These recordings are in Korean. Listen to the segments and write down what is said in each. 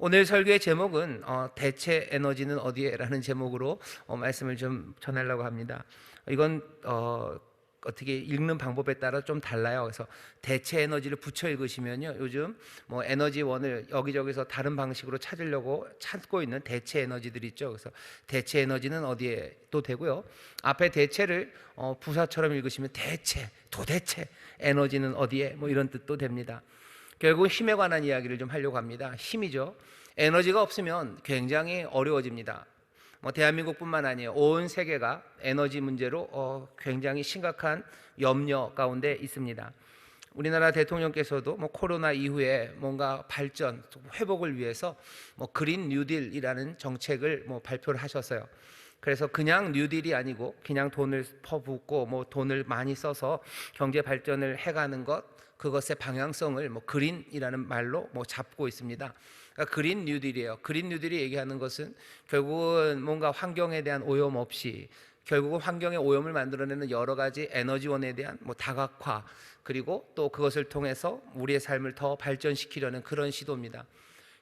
오늘 설교의 제목은 대체 에너지는 어디에? 라는 제목으로 말씀을 좀 전하려고 합니다. 이건 어떻게 읽는 방법에 따라 좀 달라요. 그래서 대체 에너지를 붙여 읽으시면요, 요즘 뭐 에너지원을 여기저기서 다른 방식으로 찾으려고 찾고 있는 대체 에너지들이 있죠. 그래서 대체 에너지는 어디에 또 되고요, 앞에 대체를 부사처럼 읽으시면 대체, 도대체 에너지는 어디에? 뭐 이런 뜻도 됩니다. 결국 힘에 관한 이야기를 좀 하려고 합니다. 힘이죠. 에너지가 없으면 굉장히 어려워집니다. 뭐 대한민국뿐만 아니에요. 온 세계가 에너지 문제로 굉장히 심각한 염려 가운데 있습니다. 우리나라 대통령께서도 뭐 코로나 이후에 뭔가 발전, 회복을 위해서 뭐 그린 뉴딜이라는 정책을 뭐 발표를 하셨어요. 그래서 그냥 뉴딜이 아니고 그냥 돈을 퍼붓고 뭐 돈을 많이 써서 경제 발전을 해가는 것, 그것의 방향성을 뭐 그린이라는 말로 뭐 잡고 있습니다. 그러니까 그린 뉴딜이에요. 그린 뉴딜이 얘기하는 것은 결국은 뭔가 환경에 대한 오염 없이, 결국은 환경의 오염을 만들어내는 여러 가지 에너지원에 대한 뭐 다각화, 그리고 또 그것을 통해서 우리의 삶을 더 발전시키려는 그런 시도입니다.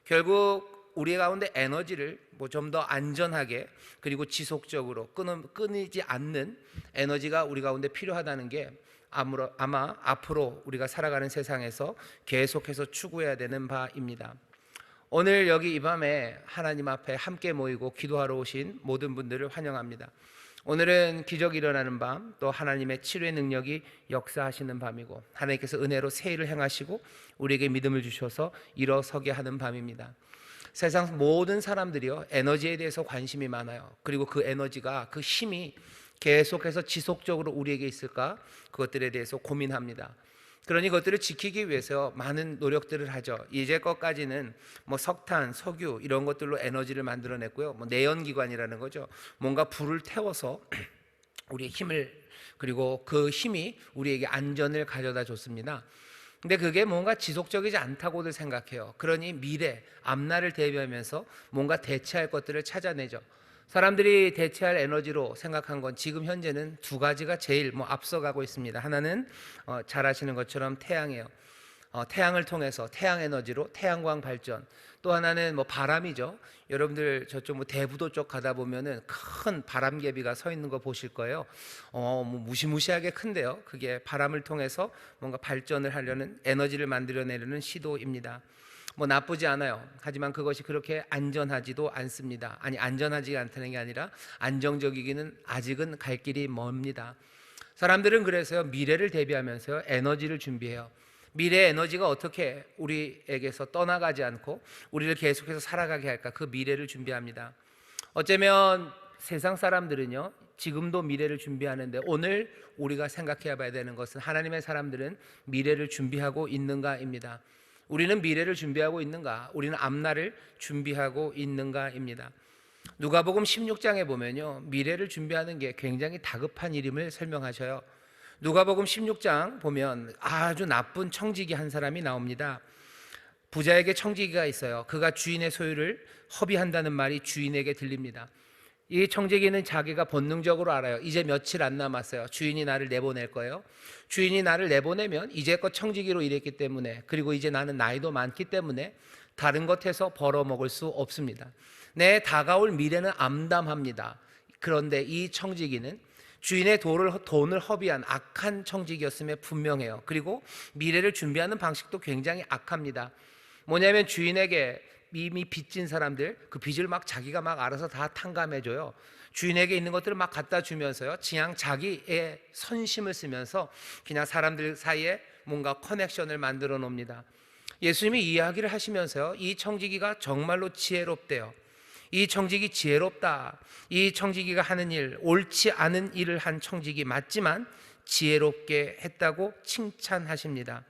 결국 우리 가운데 에너지를 뭐 좀 더 안전하게 그리고 지속적으로 끊이지 않는 에너지가 우리 가운데 필요하다는 게 아마 앞으로 우리가 살아가는 세상에서 계속해서 추구해야 되는 바입니다. 오늘 여기 이 밤에 하나님 앞에 함께 모이고 기도하러 오신 모든 분들을 환영합니다. 오늘은 기적이 일어나는 밤, 또 하나님의 치료의 능력이 역사하시는 밤이고, 하나님께서 은혜로 새 일을 행하시고 우리에게 믿음을 주셔서 일어서게 하는 밤입니다. 세상 모든 사람들이요, 에너지에 대해서 관심이 많아요. 그리고 그 에너지가, 그 힘이 계속해서 지속적으로 우리에게 있을까, 그것들에 대해서 고민합니다. 그러니 그것들을 지키기 위해서 많은 노력들을 하죠. 이제껏까지는 뭐 석탄, 석유 이런 것들로 에너지를 만들어냈고요, 뭐 내연기관이라는 거죠. 뭔가 불을 태워서 우리의 힘을, 그리고 그 힘이 우리에게 안전을 가져다 줬습니다. 근데 그게 뭔가 지속적이지 않다고들 생각해요. 그러니 미래, 앞날을 대비하면서 뭔가 대체할 것들을 찾아내죠. 사람들이 대체할 에너지로 생각한 건 지금 현재는 두 가지가 제일 앞서가고 있습니다. 하나는 잘 아시는 것처럼 태양이에요. 태양을 통해서 태양 에너지로 태양광 발전. 또 하나는 뭐 바람이죠. 여러분들 저쪽 뭐 대부도 쪽 가다 보면은 큰 바람개비가 서 있는 거 보실 거예요. 뭐 무시무시하게 큰데요. 그게 바람을 통해서 뭔가 발전을 하려는, 에너지를 만들어내려는 시도입니다. 뭐 나쁘지 않아요. 하지만 그것이 그렇게 안전하지도 않습니다. 아니, 안전하지 않다는 게 아니라 안정적이기는 아직은 갈 길이 멉니다. 사람들은 그래서요, 미래를 대비하면서 에너지를 준비해요. 미래의 에너지가 어떻게 우리에게서 떠나가지 않고 우리를 계속해서 살아가게 할까, 그 미래를 준비합니다. 어쩌면 세상 사람들은요, 지금도 미래를 준비하는데, 오늘 우리가 생각해 봐야 되는 것은 하나님의 사람들은 미래를 준비하고 있는가입니다. 우리는 미래를 준비하고 있는가? 우리는 앞날을 준비하고 있는가입니다. 누가복음 16장에 보면요, 미래를 준비하는 게 굉장히 다급한 일임을 설명하셔요. 누가복음 16장 보면 아주 나쁜 청지기 한 사람이 나옵니다. 부자에게 청지기가 있어요. 그가 주인의 소유를 허비한다는 말이 주인에게 들립니다. 이 청지기는 자기가 본능적으로 알아요. 이제 며칠 안 남았어요. 주인이 나를 내보낼 거예요. 주인이 나를 내보내면 이제껏 청지기로 일했기 때문에, 그리고 이제 나는 나이도 많기 때문에 다른 것에서 벌어먹을 수 없습니다. 내 다가올 미래는 암담합니다. 그런데 이 청지기는 주인의 돈을 허비한 악한 청지기였음에 분명해요. 그리고 미래를 준비하는 방식도 굉장히 악합니다. 뭐냐면 주인에게 이미 빚진 사람들, 그 빚을 막 자기가 막 알아서 다 탕감해줘요. 주인에게 있는 것들을 막 갖다 주면서요, 그냥 자기의 선심을 쓰면서 그냥 사람들 사이에 뭔가 커넥션을 만들어 놓습니다. 예수님이 이 이야기를 하시면서요, 이 청지기가 정말로 지혜롭대요. 이 청지기 지혜롭다. 이 청지기가 하는 일, 옳지 않은 일을 한 청지기 맞지만 지혜롭게 했다고 칭찬하십니다.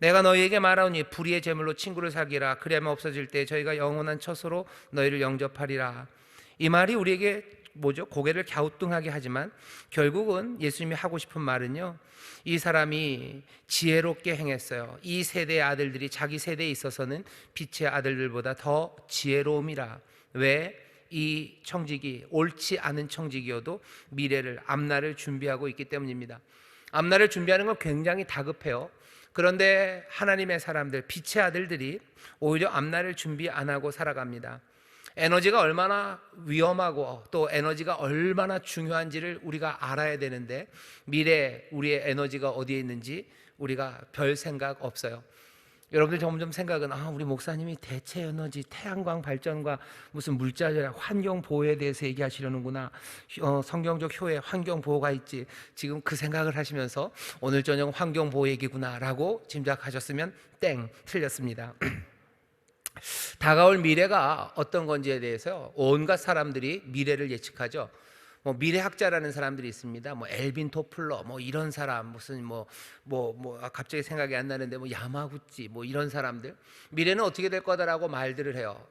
내가 너희에게 말하오니 불의의 제물로 친구를 사귀라. 그리하면 없어질 때 저희가 영원한 처소로 너희를 영접하리라. 이 말이 우리에게 고개를 갸우뚱하게 하지만 결국은 예수님이 하고 싶은 말은요, 이 사람이 지혜롭게 행했어요. 이 세대의 아들들이 자기 세대에 있어서는 빛의 아들들보다 더 지혜로움이라. 왜? 이 청지기, 옳지 않은 청지기여도 미래를, 앞날을 준비하고 있기 때문입니다. 앞날을 준비하는 건 굉장히 다급해요. 그런데 하나님의 사람들, 빛의 아들들이 오히려 앞날을 준비 안 하고 살아갑니다. 에너지가 얼마나 위험하고 또 에너지가 얼마나 중요한지를 우리가 알아야 되는데, 미래에 우리의 에너지가 어디에 있는지 우리가 별 생각 없어요. 여러분들 점점 생각은, 우리 목사님이 대체 에너지, 태양광 발전과 무슨 물자절, 환경 보호에 대해서 얘기하시려는구나. 성경적 효에 환경 보호가 있지. 지금 그 생각을 하시면서 오늘 저녁 환경 보호 얘기구나라고 짐작하셨으면 땡, 틀렸습니다. 다가올 미래가 어떤 건지에 대해서 온갖 사람들이 미래를 예측하죠. 미래학자라는 사람들이 있습니다. 엘빈 토플러, 이런 사람, 무슨 갑자기 생각이 안 나는데 야마구치, 이런 사람들, 미래는 어떻게 될 거다라고 말들을 해요.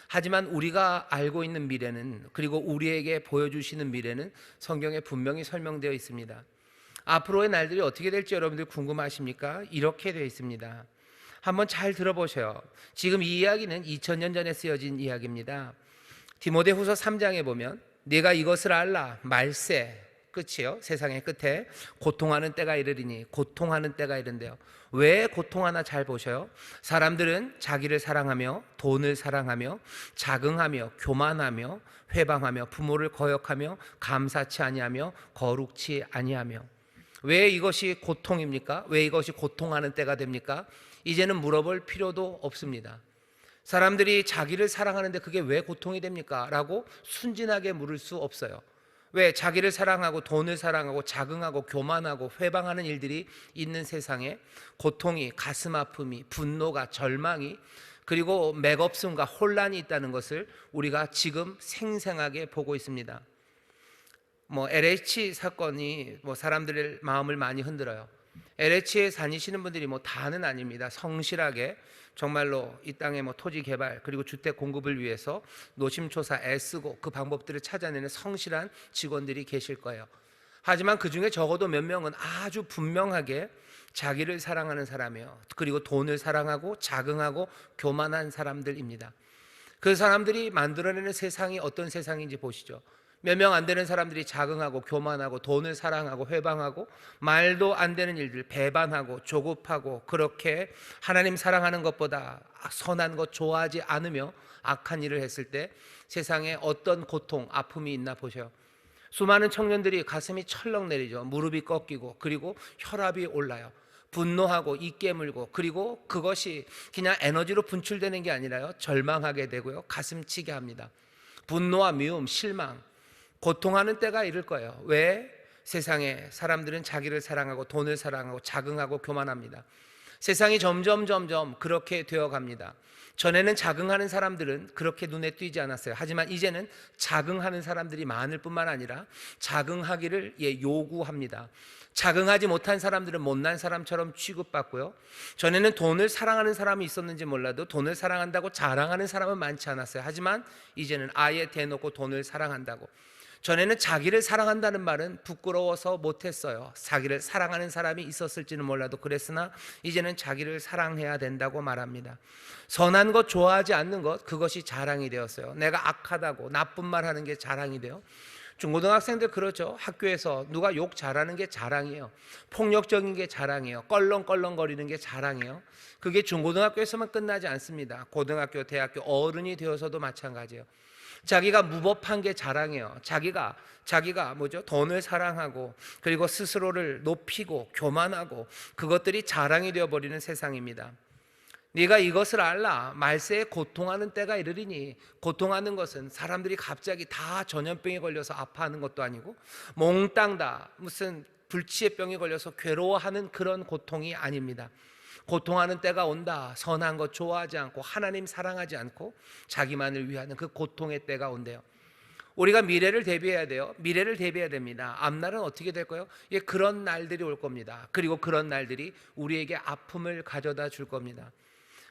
하지만 우리가 알고 있는 미래는, 그리고 우리에게 보여주시는 미래는 성경에 분명히 설명되어 있습니다. 앞으로의 날들이 어떻게 될지 여러분들 궁금하십니까? 이렇게 되어 있습니다. 한번 잘 들어보셔요. 지금 이 이야기는 2000년 전에 쓰여진 이야기입니다. 디모데후서 3장에 보면, 네가 이것을 알라, 말세, 끝이요, 세상의 끝에 고통하는 때가 이르리니. 고통하는 때가 이른데요. 왜 고통하나 잘 보셔요. 사람들은 자기를 사랑하며 돈을 사랑하며 자긍하며 교만하며 회방하며 부모를 거역하며 감사치 아니하며 거룩치 아니하며. 왜 이것이 고통입니까? 왜 이것이 고통하는 때가 됩니까? 이제는 물어볼 필요도 없습니다. 사람들이 자기를 사랑하는데 그게 왜 고통이 됩니까? 라고 순진하게 물을 수 없어요. 왜? 자기를 사랑하고 돈을 사랑하고 자긍하고 교만하고 회방하는 일들이 있는 세상에 고통이, 가슴 아픔이, 분노가, 절망이, 그리고 맥없음과 혼란이 있다는 것을 우리가 지금 생생하게 보고 있습니다. LH 사건이 사람들의 마음을 많이 흔들어요. LH에 다니시는 분들이 다는 아닙니다. 성실하게 정말로 이 땅의 토지 개발 그리고 주택 공급을 위해서 노심초사 애쓰고 그 방법들을 찾아내는 성실한 직원들이 계실 거예요. 하지만 그 중에 적어도 몇 명은 아주 분명하게 자기를 사랑하는 사람이에요. 그리고 돈을 사랑하고 자긍하고 교만한 사람들입니다. 그 사람들이 만들어내는 세상이 어떤 세상인지 보시죠. 몇 명 안 되는 사람들이 자긍하고 교만하고 돈을 사랑하고 회방하고 말도 안 되는 일들, 배반하고 조급하고, 그렇게 하나님 사랑하는 것보다 선한 것 좋아하지 않으며 악한 일을 했을 때 세상에 어떤 고통, 아픔이 있나 보셔요. 수많은 청년들이 가슴이 철렁 내리죠. 무릎이 꺾이고, 그리고 혈압이 올라요. 분노하고 입 깨물고, 그리고 그것이 그냥 에너지로 분출되는 게 아니라요, 절망하게 되고요, 가슴치게 합니다. 분노와 미움, 실망, 고통하는 때가 이를 거예요. 왜? 세상에 사람들은 자기를 사랑하고 돈을 사랑하고 자긍하고 교만합니다. 세상이 점점 그렇게 되어 갑니다. 전에는 자긍하는 사람들은 그렇게 눈에 띄지 않았어요. 하지만 이제는 자긍하는 사람들이 많을 뿐만 아니라 자긍하기를 요구합니다. 자긍하지 못한 사람들은 못난 사람처럼 취급받고요. 전에는 돈을 사랑하는 사람이 있었는지 몰라도 돈을 사랑한다고 자랑하는 사람은 많지 않았어요. 하지만 이제는 아예 대놓고 돈을 사랑한다고. 전에는 자기를 사랑한다는 말은 부끄러워서 못했어요. 자기를 사랑하는 사람이 있었을지는 몰라도 그랬으나 이제는 자기를 사랑해야 된다고 말합니다. 선한 것 좋아하지 않는 것, 그것이 자랑이 되었어요. 내가 악하다고 나쁜 말 하는 게 자랑이 돼요. 중고등학생들 그렇죠. 학교에서 누가 욕 잘하는 게 자랑이에요. 폭력적인 게 자랑이에요. 껄렁껄렁거리는 게 자랑이에요. 그게 중고등학교에서만 끝나지 않습니다. 고등학교, 대학교, 어른이 되어서도 마찬가지예요. 자기가 무법한 게 자랑이에요. 자기가 돈을 사랑하고 그리고 스스로를 높이고 교만하고, 그것들이 자랑이 되어버리는 세상입니다. 네가 이것을 알라, 말세에 고통하는 때가 이르리니. 고통하는 것은 사람들이 갑자기 다 전염병에 걸려서 아파하는 것도 아니고, 몽땅 다 무슨 불치의 병에 걸려서 괴로워하는 그런 고통이 아닙니다. 고통하는 때가 온다. 선한 것 좋아하지 않고 하나님 사랑하지 않고 자기만을 위하는 그 고통의 때가 온대요. 우리가 미래를 대비해야 돼요. 미래를 대비해야 됩니다. 앞날은 어떻게 될 거예요? 그런 날들이 올 겁니다. 그리고 그런 날들이 우리에게 아픔을 가져다 줄 겁니다.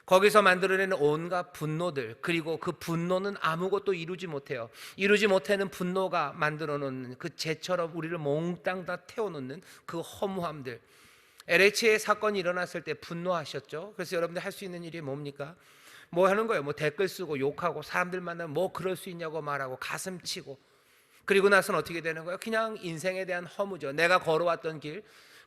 거기서 만들어내는 온갖 분노들, 그리고 그 분노는 아무것도 이루지 못해요. 이루지 못하는 분노가 만들어 놓는 그 재처럼 우리를 몽땅 다 태워놓는 그 허무함들. LH의 사건이 일어났을 때 분노하셨죠. 그래서 여러분들 할 수 있는 일이 뭡니까? 하는 거예요? 댓글 쓰고 욕하고 사람들 만나면 그럴 수 있냐고 말하고 가슴치고, 그리고 나서는 어떻게 되는 거예요? 그냥 인생에 대한 허무죠. 내가 걸어왔던 길,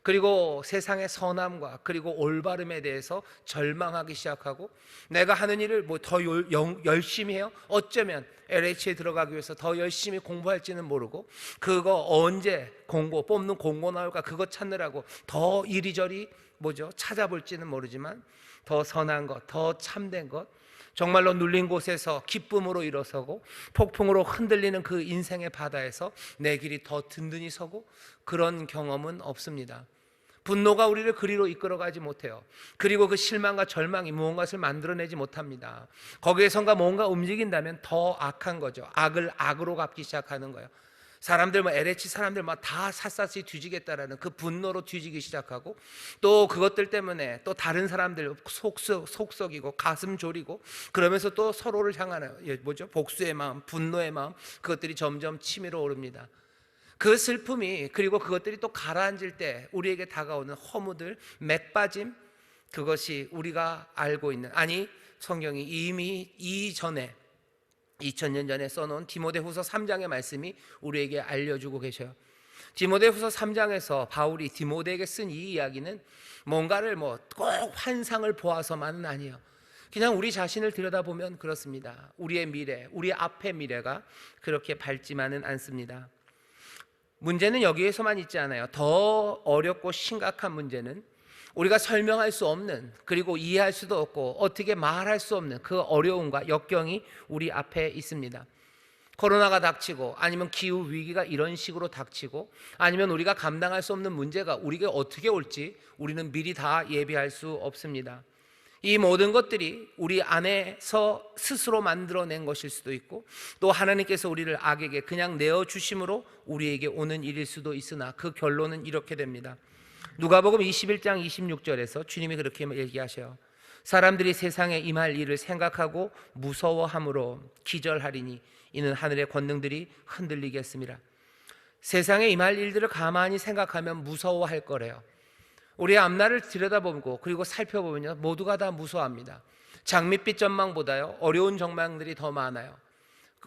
그리고 세상의 선함과 그리고 올바름에 대해서 절망하기 시작하고, 내가 하는 일을 뭐 더 열심히 해요? 어쩌면 LH에 들어가기 위해서 더 열심히 공부할지는 모르고, 그거 언제 뽑는 공고 나올까 그거 찾느라고 더 이리저리 찾아볼지는 모르지만, 더 선한 것, 더 참된 것, 정말로 눌린 곳에서 기쁨으로 일어서고 폭풍으로 흔들리는 그 인생의 바다에서 내 길이 더 든든히 서고, 그런 경험은 없습니다. 분노가 우리를 그리로 이끌어가지 못해요. 그리고 그 실망과 절망이 무언가를 만들어내지 못합니다. 거기에선가 뭔가 움직인다면 더 악한 거죠. 악을 악으로 갚기 시작하는 거예요. 사람들 LH 사람들 다 샅샅이 뒤지겠다라는 그 분노로 뒤지기 시작하고, 또 그것들 때문에 또 다른 사람들 속썩이고 가슴 졸이고, 그러면서 또 서로를 향하는 복수의 마음, 분노의 마음, 그것들이 점점 치밀어 오릅니다. 그 슬픔이, 그리고 그것들이 또 가라앉을 때 우리에게 다가오는 허무들, 맥빠짐, 그것이 우리가 알고 있는, 아니 성경이 이미 이전에 2000년 전에 써놓은 디모데후서 3장의 말씀이 우리에게 알려주고 계셔요. 디모데후서 3장에서 바울이 디모데에게 쓴 이 이야기는 뭔가를 꼭 환상을 보아서만은 아니에요. 그냥 우리 자신을 들여다보면 그렇습니다. 우리의 미래, 우리 앞의 미래가 그렇게 밝지만은 않습니다. 문제는 여기에서만 있지 않아요. 더 어렵고 심각한 문제는 우리가 설명할 수 없는, 그리고 이해할 수도 없고 어떻게 말할 수 없는 그 어려움과 역경이 우리 앞에 있습니다. 코로나가 닥치고, 아니면 기후 위기가 이런 식으로 닥치고, 아니면 우리가 감당할 수 없는 문제가 우리에게 어떻게 올지 우리는 미리 다 예비할 수 없습니다. 이 모든 것들이 우리 안에서 스스로 만들어낸 것일 수도 있고, 또 하나님께서 우리를 악에게 그냥 내어주심으로 우리에게 오는 일일 수도 있으나, 그 결론은 이렇게 됩니다. 누가복음 21장 26절에서 주님이 그렇게 얘기하셔요. 사람들이 세상에 임할 일을 생각하고 무서워함으로 기절하리니 이는 하늘의 권능들이 흔들리겠습니다. 세상에 임할 일들을 가만히 생각하면 무서워할 거래요. 우리의 앞날을 들여다보고 그리고 살펴보면요, 모두가 다 무서워합니다. 장밋빛 전망보다요 어려운 전망들이 더 많아요.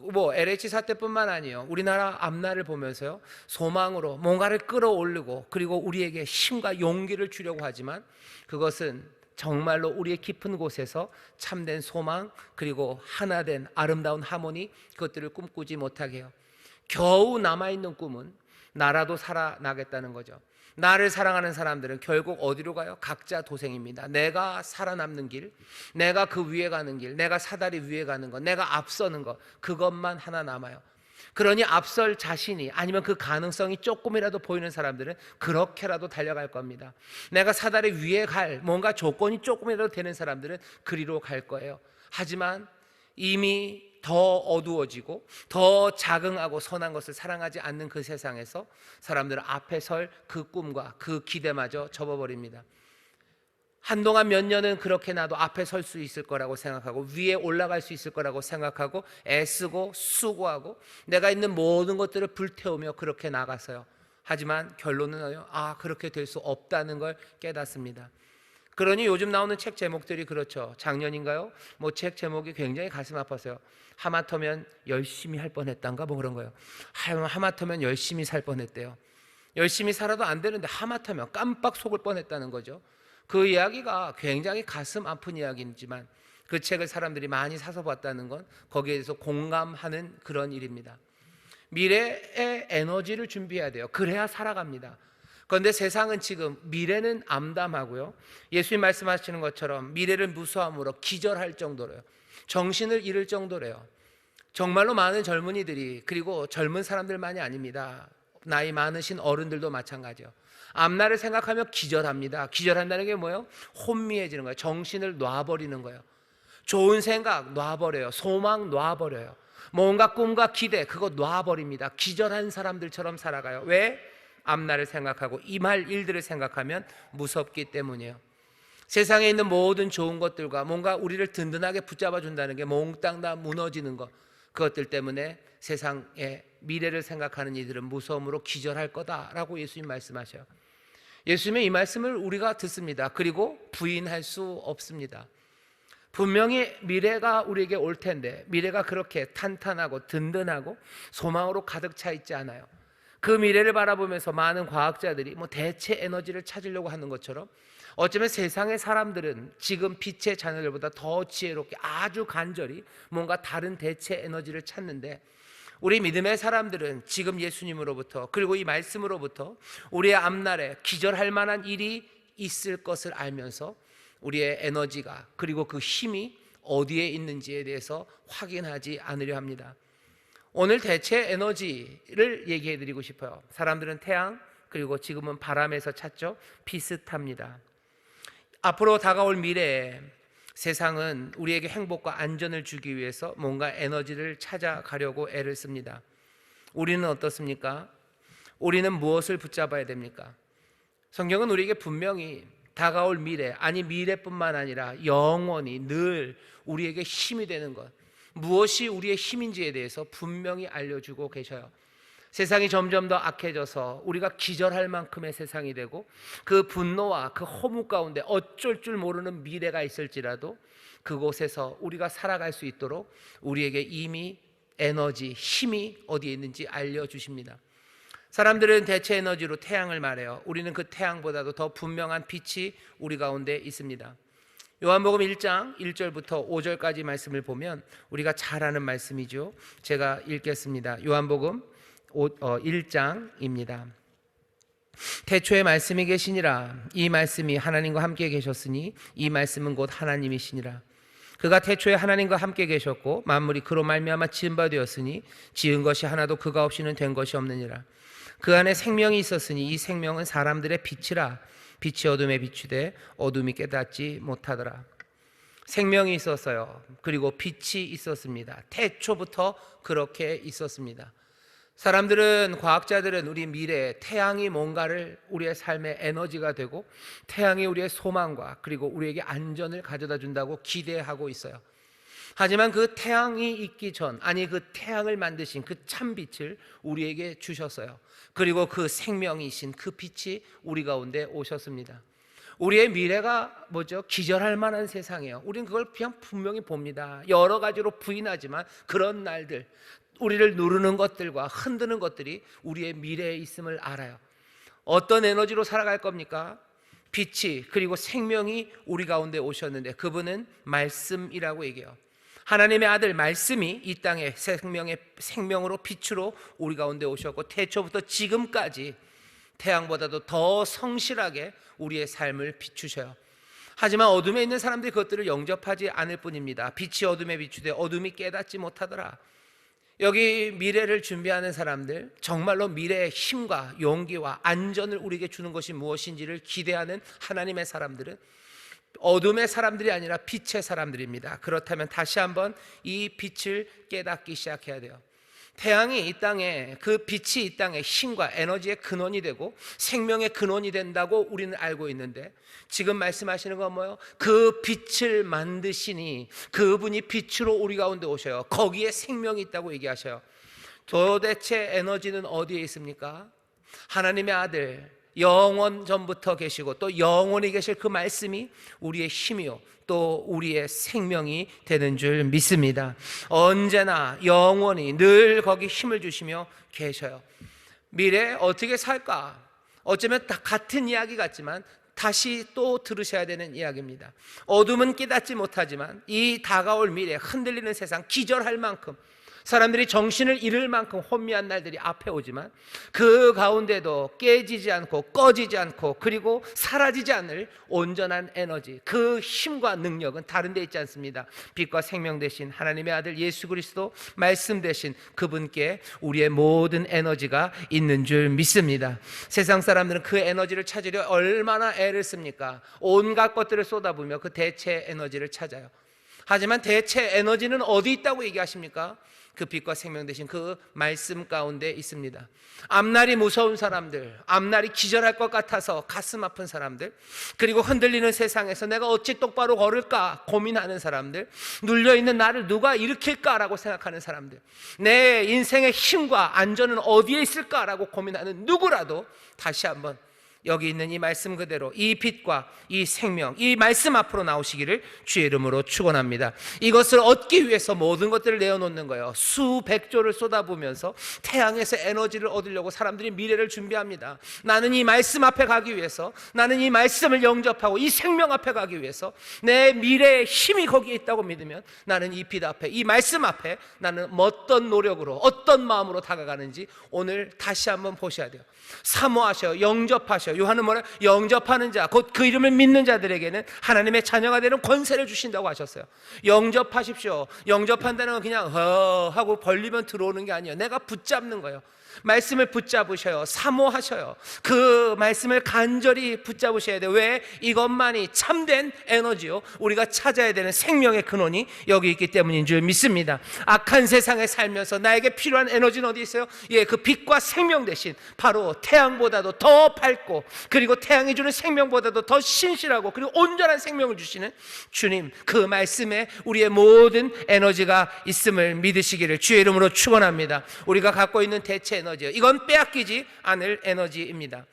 LH 사태뿐만 아니에요. 우리나라 앞날을 보면서요, 소망으로 뭔가를 끌어올리고 그리고 우리에게 힘과 용기를 주려고 하지만, 그것은 정말로 우리의 깊은 곳에서 참된 소망, 그리고 하나된 아름다운 하모니, 그것들을 꿈꾸지 못하게 해요. 겨우 남아있는 꿈은 나라도 살아나겠다는 거죠. 나를 사랑하는 사람들은 결국 어디로 가요? 각자 도생입니다. 내가 살아남는 길, 내가 그 위에 가는 길, 내가 사다리 위에 가는 것, 내가 앞서는 것, 그것만 하나 남아요. 그러니 앞설 자신이, 아니면 그 가능성이 조금이라도 보이는 사람들은 그렇게라도 달려갈 겁니다. 내가 사다리 위에 갈 뭔가 조건이 조금이라도 되는 사람들은 그리로 갈 거예요. 하지만 이미 더 어두워지고 더 자긍하고 선한 것을 사랑하지 않는 그 세상에서 사람들은 앞에 설 그 꿈과 그 기대마저 접어버립니다. 한동안 몇 년은 그렇게 나도 앞에 설 수 있을 거라고 생각하고, 위에 올라갈 수 있을 거라고 생각하고, 애쓰고 수고하고 내가 있는 모든 것들을 불태우며 그렇게 나가서요. 하지만 결론은 그렇게 될 수 없다는 걸 깨닫습니다. 그러니 요즘 나오는 책 제목들이 그렇죠. 작년인가요? 책 제목이 굉장히 가슴 아팠어요. 하마터면 열심히 할 뻔했단가 그런 거예요. 하마터면 열심히 살 뻔했대요. 열심히 살아도 안 되는데 하마터면 깜빡 속을 뻔했다는 거죠. 그 이야기가 굉장히 가슴 아픈 이야기지만, 그 책을 사람들이 많이 사서 봤다는 건 거기에 대해서 공감하는 그런 일입니다. 미래의 에너지를 준비해야 돼요. 그래야 살아갑니다. 그런데 세상은 지금 미래는 암담하고요, 예수님 말씀하시는 것처럼 미래를 무서워함으로 기절할 정도로요, 정신을 잃을 정도래요. 정말로 많은 젊은이들이, 그리고 젊은 사람들만이 아닙니다. 나이 많으신 어른들도 마찬가지예요. 앞날을 생각하며 기절합니다. 기절한다는 게 뭐예요? 혼미해지는 거예요. 정신을 놔버리는 거예요. 좋은 생각 놔버려요. 소망 놔버려요. 뭔가 꿈과 기대, 그거 놔버립니다. 기절한 사람들처럼 살아가요. 왜? 앞날을 생각하고 임할 일들을 생각하면 무섭기 때문이에요. 세상에 있는 모든 좋은 것들과 뭔가 우리를 든든하게 붙잡아 준다는 게 몽땅 다 무너지는 것, 그것들 때문에 세상의 미래를 생각하는 이들은 무서움으로 기절할 거다라고 예수님 말씀하셔요. 예수님의 이 말씀을 우리가 듣습니다. 그리고 부인할 수 없습니다. 분명히 미래가 우리에게 올 텐데, 미래가 그렇게 탄탄하고 든든하고 소망으로 가득 차 있지 않아요. 그 미래를 바라보면서 많은 과학자들이 대체 에너지를 찾으려고 하는 것처럼, 어쩌면 세상의 사람들은 지금 빛의 자녀들보다 더 지혜롭게 아주 간절히 뭔가 다른 대체 에너지를 찾는데, 우리 믿음의 사람들은 지금 예수님으로부터, 그리고 이 말씀으로부터 우리의 앞날에 기절할 만한 일이 있을 것을 알면서 우리의 에너지가, 그리고 그 힘이 어디에 있는지에 대해서 확인하지 않으려 합니다. 오늘 대체 에너지를 얘기해 드리고 싶어요. 사람들은 태양, 그리고 지금은 바람에서 찾죠. 비슷합니다. 앞으로 다가올 미래에 세상은 우리에게 행복과 안전을 주기 위해서 뭔가 에너지를 찾아가려고 애를 씁니다. 우리는 어떻습니까? 우리는 무엇을 붙잡아야 됩니까? 성경은 우리에게 분명히 다가올 미래, 아니 미래뿐만 아니라 영원히 늘 우리에게 힘이 되는 것, 무엇이 우리의 힘인지에 대해서 분명히 알려주고 계셔요. 세상이 점점 더 악해져서 우리가 기절할 만큼의 세상이 되고, 그 분노와 그 허무 가운데 어쩔 줄 모르는 미래가 있을지라도 그곳에서 우리가 살아갈 수 있도록 우리에게 이미 에너지, 힘이 어디에 있는지 알려주십니다. 사람들은 대체 에너지로 태양을 말해요. 우리는 그 태양보다도 더 분명한 빛이 우리 가운데 있습니다. 요한복음 1장 1절부터 5절까지 말씀을 보면 우리가 잘 아는 말씀이죠. 제가 읽겠습니다. 요한복음 1장입니다. 태초에 말씀이 계시니라. 이 말씀이 하나님과 함께 계셨으니 이 말씀은 곧 하나님이시니라. 그가 태초에 하나님과 함께 계셨고 만물이 그로 말미암아 지은 바 되었으니 지은 것이 하나도 그가 없이는 된 것이 없느니라. 그 안에 생명이 있었으니 이 생명은 사람들의 빛이라. 빛이 어둠에 비추되 어둠이 깨닫지 못하더라. 생명이 있었어요. 그리고 빛이 있었습니다. 태초부터 그렇게 있었습니다. 사람들은, 과학자들은 우리 미래에 태양이 뭔가를 우리의 삶의 에너지가 되고 태양이 우리의 소망과 그리고 우리에게 안전을 가져다 준다고 기대하고 있어요. 하지만 그 태양이 있기 전, 아니 그 태양을 만드신 그 참빛을 우리에게 주셨어요. 그리고 그 생명이신 그 빛이 우리 가운데 오셨습니다. 우리의 미래가 뭐죠? 기절할 만한 세상이에요. 우리는 그걸 그냥 분명히 봅니다. 여러 가지로 부인하지만 그런 날들, 우리를 누르는 것들과 흔드는 것들이 우리의 미래에 있음을 알아요. 어떤 에너지로 살아갈 겁니까? 빛이, 그리고 생명이 우리 가운데 오셨는데 그분은 말씀이라고 얘기해요. 하나님의 아들 말씀이 이 땅에 생명으로 빛으로 우리 가운데 오셨고 태초부터 지금까지 태양보다도 더 성실하게 우리의 삶을 비추셔요. 하지만 어둠에 있는 사람들이 그것들을 영접하지 않을 뿐입니다. 빛이 어둠에 비추되 어둠이 깨닫지 못하더라. 여기 미래를 준비하는 사람들, 정말로 미래의 힘과 용기와 안전을 우리에게 주는 것이 무엇인지를 기대하는 하나님의 사람들은 어둠의 사람들이 아니라 빛의 사람들입니다. 그렇다면 다시 한번 이 빛을 깨닫기 시작해야 돼요. 태양이 이 땅에, 그 빛이 이 땅에 힘과 에너지의 근원이 되고 생명의 근원이 된다고 우리는 알고 있는데, 지금 말씀하시는 건 뭐예요? 그 빛을 만드시니 그분이 빛으로 우리 가운데 오셔요. 거기에 생명이 있다고 얘기하셔요. 도대체 에너지는 어디에 있습니까? 하나님의 아들, 영원 전부터 계시고 또 영원히 계실 그 말씀이 우리의 힘이요 또 우리의 생명이 되는 줄 믿습니다. 언제나 영원히 늘 거기 힘을 주시며 계셔요. 미래에 어떻게 살까? 어쩌면 다 같은 이야기 같지만 다시 또 들으셔야 되는 이야기입니다. 어둠은 깨닫지 못하지만 이 다가올 미래, 흔들리는 세상, 기절할 만큼 사람들이 정신을 잃을 만큼 혼미한 날들이 앞에 오지만 그 가운데도 깨지지 않고 꺼지지 않고 그리고 사라지지 않을 온전한 에너지, 그 힘과 능력은 다른 데 있지 않습니다. 빛과 생명 되신 하나님의 아들 예수 그리스도 말씀 되신 그분께 우리의 모든 에너지가 있는 줄 믿습니다. 세상 사람들은 그 에너지를 찾으려 얼마나 애를 씁니까? 온갖 것들을 쏟아부으며 그 대체 에너지를 찾아요. 하지만 대체 에너지는 어디 있다고 얘기하십니까? 그 빛과 생명 되신 그 말씀 가운데 있습니다. 앞날이 무서운 사람들, 앞날이 기절할 것 같아서 가슴 아픈 사람들, 그리고 흔들리는 세상에서 내가 어찌 똑바로 걸을까 고민하는 사람들, 눌려있는 나를 누가 일으킬까라고 생각하는 사람들, 내 인생의 힘과 안전은 어디에 있을까라고 고민하는 누구라도 다시 한번 여기 있는 이 말씀 그대로 이 빛과 이 생명, 이 말씀 앞으로 나오시기를 주의 이름으로 축원합니다. 이것을 얻기 위해서 모든 것들을 내어놓는 거예요. 수백조를 쏟아부으면서 태양에서 에너지를 얻으려고 사람들이 미래를 준비합니다. 나는 이 말씀 앞에 가기 위해서, 나는 이 말씀을 영접하고 이 생명 앞에 가기 위해서 내 미래의 힘이 거기에 있다고 믿으면 나는 이 빛 앞에, 이 말씀 앞에 나는 어떤 노력으로, 어떤 마음으로 다가가는지 오늘 다시 한번 보셔야 돼요. 사모하셔, 영접하셔. 요한은 뭐라? 영접하는 자, 곧 그 이름을 믿는 자들에게는 하나님의 자녀가 되는 권세를 주신다고 하셨어요. 영접하십시오. 영접한다는 건 그냥 하고 벌리면 들어오는 게 아니에요. 내가 붙잡는 거예요. 말씀을 붙잡으셔요. 사모하셔요. 그 말씀을 간절히 붙잡으셔야 돼요. 왜? 이것만이 참된 에너지요, 우리가 찾아야 되는 생명의 근원이 여기 있기 때문인 줄 믿습니다. 악한 세상에 살면서 나에게 필요한 에너지는 어디 있어요? 예, 그 빛과 생명 대신 바로 태양보다도 더 밝고, 그리고 태양이 주는 생명보다도 더 신실하고, 그리고 온전한 생명을 주시는 주님, 그 말씀에 우리의 모든 에너지가 있음을 믿으시기를 주의 이름으로 축원합니다. 우리가 갖고 있는 대체 에너지, 이건 빼앗기지 않을 에너지입니다.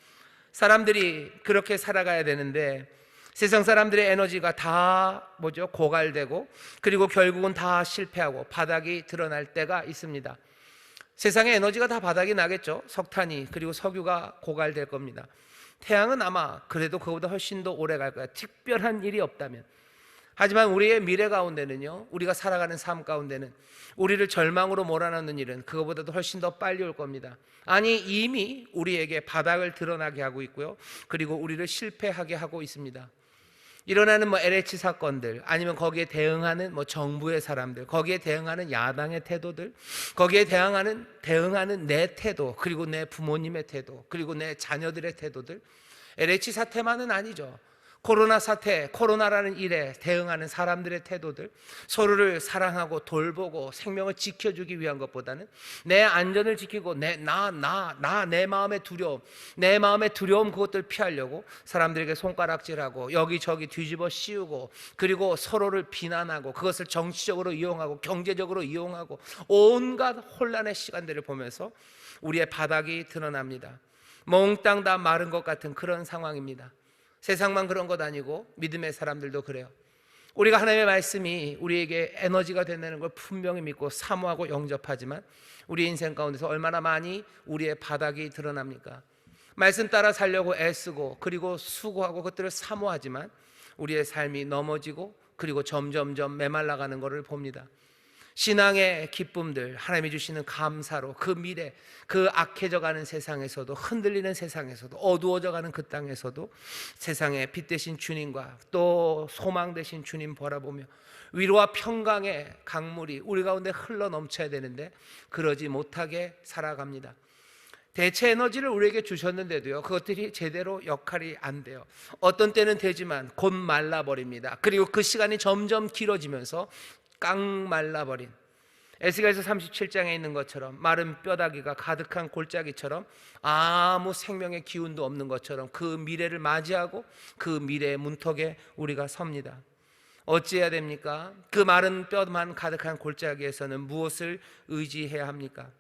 사람들이 그렇게 살아가야 되는데 세상 사람들의 에너지가 다 고갈되고, 그리고 결국은 다 실패하고 바닥이 드러날 때가 있습니다. 세상의 에너지가 다 바닥이 나겠죠. 석탄이, 그리고 석유가 고갈될 겁니다. 태양은 아마 그래도 그거보다 훨씬 더 오래 갈 거야, 특별한 일이 없다면. 하지만 우리의 미래 가운데는요, 우리가 살아가는 삶 가운데는 우리를 절망으로 몰아넣는 일은 그거보다도 훨씬 더 빨리 올 겁니다. 아니, 이미 우리에게 바닥을 드러나게 하고 있고요, 그리고 우리를 실패하게 하고 있습니다. 일어나는 LH 사건들, 아니면 거기에 대응하는 정부의 사람들, 거기에 대응하는 야당의 태도들, 거기에 대응하는 내 태도, 그리고 내 부모님의 태도, 그리고 내 자녀들의 태도들, LH 사태만은 아니죠. 코로나 사태, 코로나라는 일에 대응하는 사람들의 태도들, 서로를 사랑하고 돌보고 생명을 지켜주기 위한 것보다는 내 안전을 지키고 내 마음의 두려움, 그것들 피하려고 사람들에게 손가락질하고 여기저기 뒤집어 씌우고, 그리고 서로를 비난하고, 그것을 정치적으로 이용하고 경제적으로 이용하고, 온갖 혼란의 시간들을 보면서 우리의 바닥이 드러납니다. 몽땅 다 마른 것 같은 그런 상황입니다. 세상만 그런 것 아니고 믿음의 사람들도 그래요. 우리가 하나님의 말씀이 우리에게 에너지가 된다는 걸 분명히 믿고 사모하고 영접하지만 우리 인생 가운데서 얼마나 많이 우리의 바닥이 드러납니까? 말씀 따라 살려고 애쓰고, 그리고 수고하고 그것들을 사모하지만 우리의 삶이 넘어지고, 그리고 점점점 메말라가는 것을 봅니다. 신앙의 기쁨들, 하나님이 주시는 감사로 그 미래, 그 악해져가는 세상에서도, 흔들리는 세상에서도, 어두워져가는 그 땅에서도 세상의 빛 되신 주님과 또 소망 되신 주님 바라보며 위로와 평강의 강물이 우리 가운데 흘러 넘쳐야 되는데 그러지 못하게 살아갑니다. 대체 에너지를 우리에게 주셨는데도요, 그것들이 제대로 역할이 안 돼요. 어떤 때는 되지만 곧 말라버립니다. 그리고 그 시간이 점점 길어지면서 깡 말라버린, 에스겔서 37장에 있는 것처럼 마른 뼈다귀가 가득한 골짜기처럼 아무 생명의 기운도 없는 것처럼 그 미래를 맞이하고 그 미래의 문턱에 우리가 섭니다. 어찌해야 됩니까? 그 마른 뼈만 가득한 골짜기에서는 무엇을 의지해야 합니까?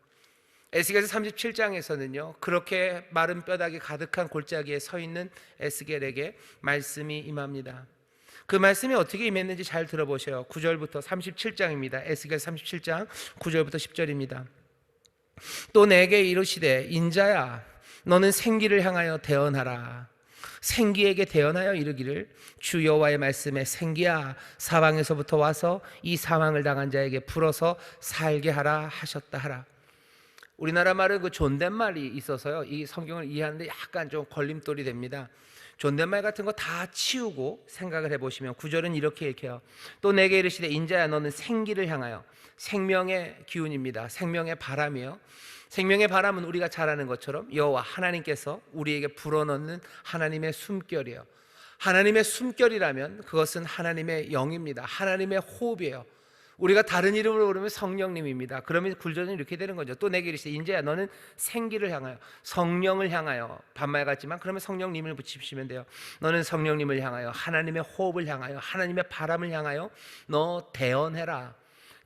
에스겔서 37장에서는요, 그렇게 마른 뼈다귀 가득한 골짜기에 서 있는 에스겔에게 말씀이 임합니다. 그 말씀이 어떻게 임했는지 잘 들어보셔요. 9절부터 37장입니다. 에스겔 37장 9절부터 10절입니다. 또 내게 이르시되 인자야, 너는 생기를 향하여 대언하라. 생기에게 대언하여 이르기를 주 여호와의 말씀에 생기야, 사방에서부터 와서 이 사망을 당한 자에게 불어서 살게 하라 하셨다 하라. 우리나라 말은 그 존댓말이 있어서요, 이 성경을 이해하는데 약간 좀 걸림돌이 됩니다. 존댓말 같은 거 다 치우고 생각을 해보시면 9절은 이렇게 읽혀요. 또 내게 이르시되 인자야, 너는 생기를 향하여, 생명의 기운입니다. 생명의 바람이요, 생명의 바람은 우리가 잘 아는 것처럼 여호와 하나님께서 우리에게 불어넣는 하나님의 숨결이에요. 하나님의 숨결이라면 그것은 하나님의 영입니다. 하나님의 호흡이에요. 우리가 다른 이름으로 부르면 성령님입니다. 그러면 굴절은 이렇게 되는 거죠. 또 내게 이르시되 인자야, 너는 생기를 향하여, 성령을 향하여, 반말 같지만 그러면 성령님을 붙이시면 돼요. 너는 성령님을 향하여, 하나님의 호흡을 향하여, 하나님의 바람을 향하여 너 대언해라.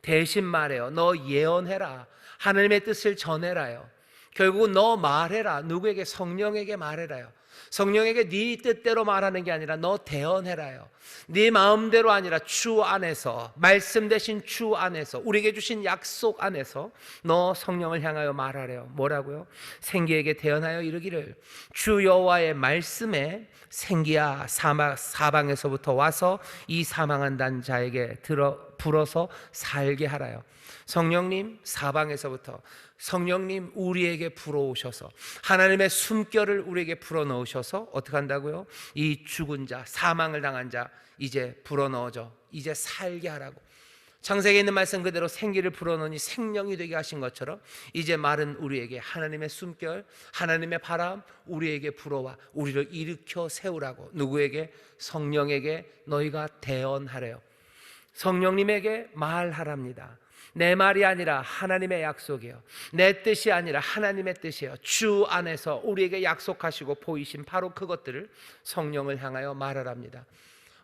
대신 말해요. 너 예언해라. 하나님의 뜻을 전해라요. 결국은 너 말해라. 누구에게? 성령에게 말해라요. 성령에게 네 뜻대로 말하는 게 아니라 너 대언해라요. 네 마음대로 아니라 주 안에서, 말씀 대신 주 안에서, 우리에게 주신 약속 안에서 너 성령을 향하여 말하래요. 뭐라고요? 생기에게 대언하여 이르기를 주 여호와의 말씀에 생기야 사방에서부터 와서 이 사망한다는 자에게 불어서 살게 하라요. 성령님, 사방에서부터 성령님 우리에게 불어오셔서 하나님의 숨결을 우리에게 불어넣으셔서 어떻게 한다고요? 이 죽은 자, 사망을 당한 자 이제 불어넣어져 이제 살게 하라고. 창세기에 있는 말씀 그대로 생기를 불어넣으니 생명이 되게 하신 것처럼 이제 말은 우리에게 하나님의 숨결, 하나님의 바람 우리에게 불어와 우리를 일으켜 세우라고. 누구에게? 성령에게 너희가 대언하래요. 성령님에게 말하랍니다. 내 말이 아니라 하나님의 약속이에요. 내 뜻이 아니라 하나님의 뜻이에요. 주 안에서 우리에게 약속하시고 보이신 바로 그것들을 성령을 향하여 말하랍니다.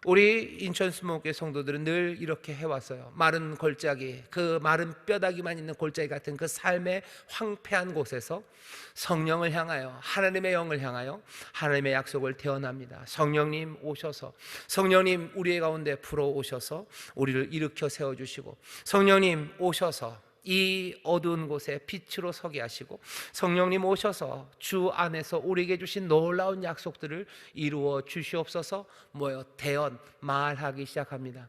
우리 인천 수목교회 성도들은 늘 이렇게 해왔어요. 마른 골짜기, 그 마른 뼈다귀만 있는 골짜기 같은 그 삶의 황폐한 곳에서 성령을 향하여, 하나님의 영을 향하여 하나님의 약속을 대언합니다. 성령님 오셔서, 성령님 우리 가운데 불어오셔서 우리를 일으켜 세워주시고, 성령님 오셔서 이 어두운 곳에 빛으로 서게 하시고, 성령님 오셔서 주 안에서 우리에게 주신 놀라운 약속들을 이루어 주시옵소서. 뭐요? 대언, 말하기 시작합니다.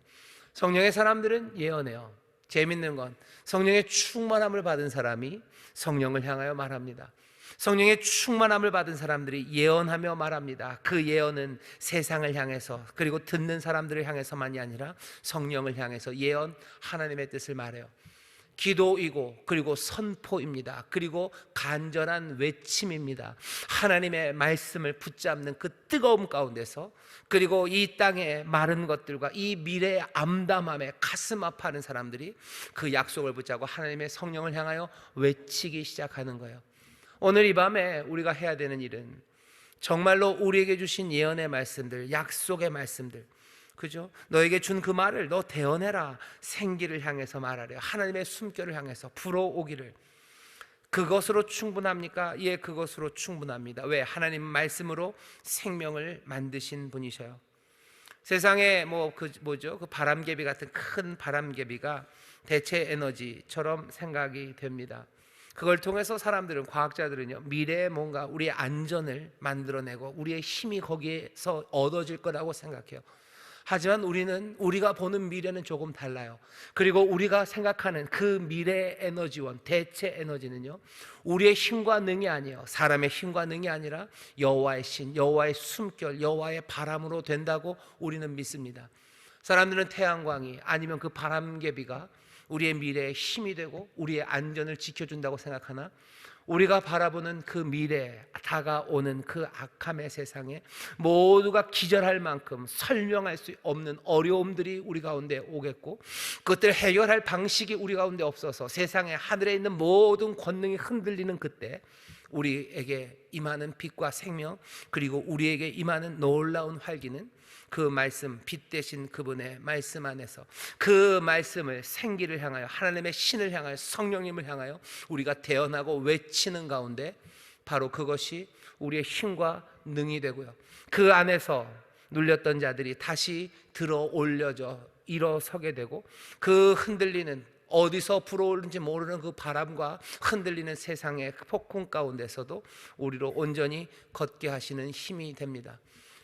성령의 사람들은 예언해요. 재밌는 건 성령의 충만함을 받은 사람이 성령을 향하여 말합니다. 성령의 충만함을 받은 사람들이 예언하며 말합니다. 그 예언은 세상을 향해서, 그리고 듣는 사람들을 향해서만이 아니라 성령을 향해서 예언, 하나님의 뜻을 말해요. 기도이고 그리고 선포입니다. 그리고 간절한 외침입니다. 하나님의 말씀을 붙잡는 그 뜨거움 가운데서, 그리고 이 땅의 마른 것들과 이 미래의 암담함에 가슴 아파하는 사람들이 그 약속을 붙잡고 하나님의 성령을 향하여 외치기 시작하는 거예요. 오늘 이 밤에 우리가 해야 되는 일은 정말로 우리에게 주신 예언의 말씀들, 약속의 말씀들, 그죠? 너에게 준 그 말을 너 대언해라. 생기를 향해서 말하래요. 하나님의 숨결을 향해서 불어오기를. 그것으로 충분합니까? 예, 그것으로 충분합니다. 왜? 하나님 말씀으로 생명을 만드신 분이셔요. 세상에 그 바람개비 같은 큰 바람개비가 대체 에너지처럼 생각이 됩니다. 그걸 통해서 사람들은, 과학자들은요, 미래에 뭔가 우리의 안전을 만들어내고 우리의 힘이 거기에서 얻어질 거라고 생각해요. 하지만 우리가 보는 미래는 조금 달라요. 그리고 우리가 생각하는 그 미래의 에너지원, 대체 에너지는요, 우리의 힘과 능이 아니에요. 사람의 힘과 능이 아니라 여호와의 신, 여호와의 숨결, 여호와의 바람으로 된다고 우리는 믿습니다. 사람들은 태양광이 아니면 그 바람개비가 우리의 미래에 힘이 되고 우리의 안전을 지켜준다고 생각하나, 우리가 바라보는 그 미래, 다가오는 그 악함의 세상에 모두가 기절할 만큼 설명할 수 없는 어려움들이 우리 가운데 오겠고, 그것들을 해결할 방식이 우리 가운데 없어서 세상에, 하늘에 있는 모든 권능이 흔들리는 그때 우리에게 임하는 빛과 생명, 그리고 우리에게 임하는 놀라운 활기는 그 말씀, 빛 대신 그분의 말씀 안에서, 그 말씀을, 생기를 향하여, 하나님의 신을 향하여, 성령님을 향하여 우리가 대언하고 외치는 가운데 바로 그것이 우리의 힘과 능이 되고요, 그 안에서 눌렸던 자들이 다시 들어 올려져 일어서게 되고, 그 흔들리는, 어디서 불어오는지 모르는 그 바람과 흔들리는 세상의 폭풍 가운데서도 우리로 온전히 걷게 하시는 힘이 됩니다.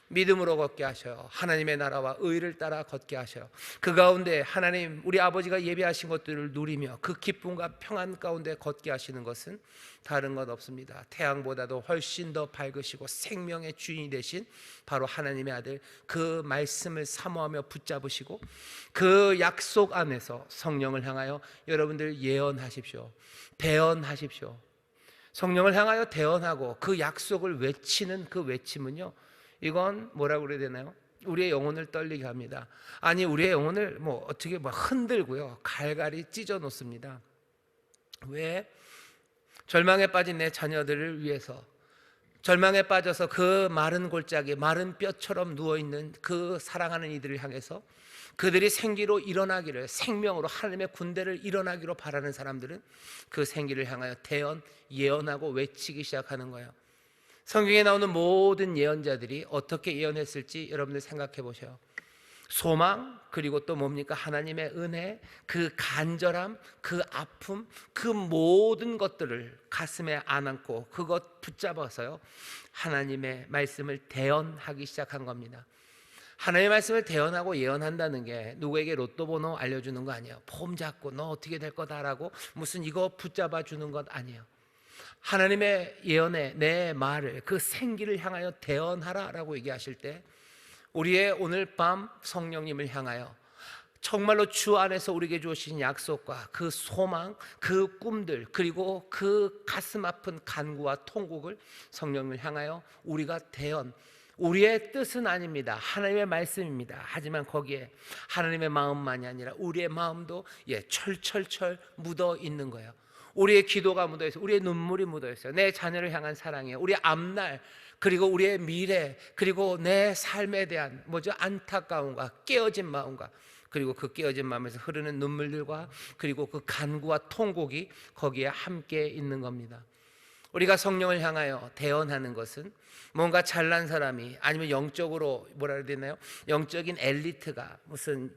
믿음으로 걷게 하셔요. 하나님의 나라와 의를 따라 걷게 하셔요. 그 가운데 하나님, 우리 아버지가 예비하신 것들을 누리며 그 기쁨과 평안 가운데 걷게 하시는 것은 다른 것 없습니다. 태양보다도 훨씬 더 밝으시고 생명의 주인이 되신 바로 하나님의 아들, 그 말씀을 사모하며 붙잡으시고 그 약속 안에서 성령을 향하여 여러분들 예언하십시오. 대언하십시오. 성령을 향하여 대언하고 그 약속을 외치는 그 외침은요, 이건 뭐라고 그래야 되나요? 우리의 영혼을 떨리게 합니다. 아니, 우리의 영혼을 어떻게 흔들고요, 갈갈이 찢어 놓습니다. 왜? 절망에 빠진 내 자녀들을 위해서, 절망에 빠져서 그 마른 골짜기, 마른 뼈처럼 누워있는 그 사랑하는 이들을 향해서 그들이 생기로 일어나기를, 생명으로 하나님의 군대를 일어나기로 바라는 사람들은 그 생기를 향하여 대언, 예언하고 외치기 시작하는 거예요. 성경에 나오는 모든 예언자들이 어떻게 예언했을지 여러분들 생각해 보세요. 소망, 그리고 또 뭡니까? 하나님의 은혜, 그 간절함, 그 아픔, 그 모든 것들을 가슴에 안고 그것 붙잡아서요, 하나님의 말씀을 대언하기 시작한 겁니다. 하나님의 말씀을 대언하고 예언한다는 게 누구에게 로또 번호 알려주는 거 아니에요. 폼 잡고 너 어떻게 될 거다라고 무슨 이거 붙잡아 주는 것 아니에요. 하나님의 예언에 내 말을, 그 생기를 향하여 대언하라라고 얘기하실 때, 우리의 오늘 밤 성령님을 향하여 정말로 주 안에서 우리에게 주신 약속과 그 소망, 그 꿈들, 그리고 그 가슴 아픈 간구와 통곡을 성령님을 향하여 우리가 대언, 우리의 뜻은 아닙니다. 하나님의 말씀입니다. 하지만 거기에 하나님의 마음만이 아니라 우리의 마음도 철철철 묻어 있는 거예요. 우리의 기도가 묻어 있어요. 우리의 눈물이 묻어 있어요. 내 자녀를 향한 사랑이에요. 우리의 앞날, 그리고 우리의 미래, 그리고 내 삶에 대한 안타까움과 깨어진 마음과, 그리고 그 깨어진 마음에서 흐르는 눈물들과, 그리고 그 간구와 통곡이 거기에 함께 있는 겁니다. 우리가 성령을 향하여 대언하는 것은 뭔가 잘난 사람이, 아니면 영적으로 뭐라 해야 되나요? 영적인 엘리트가 무슨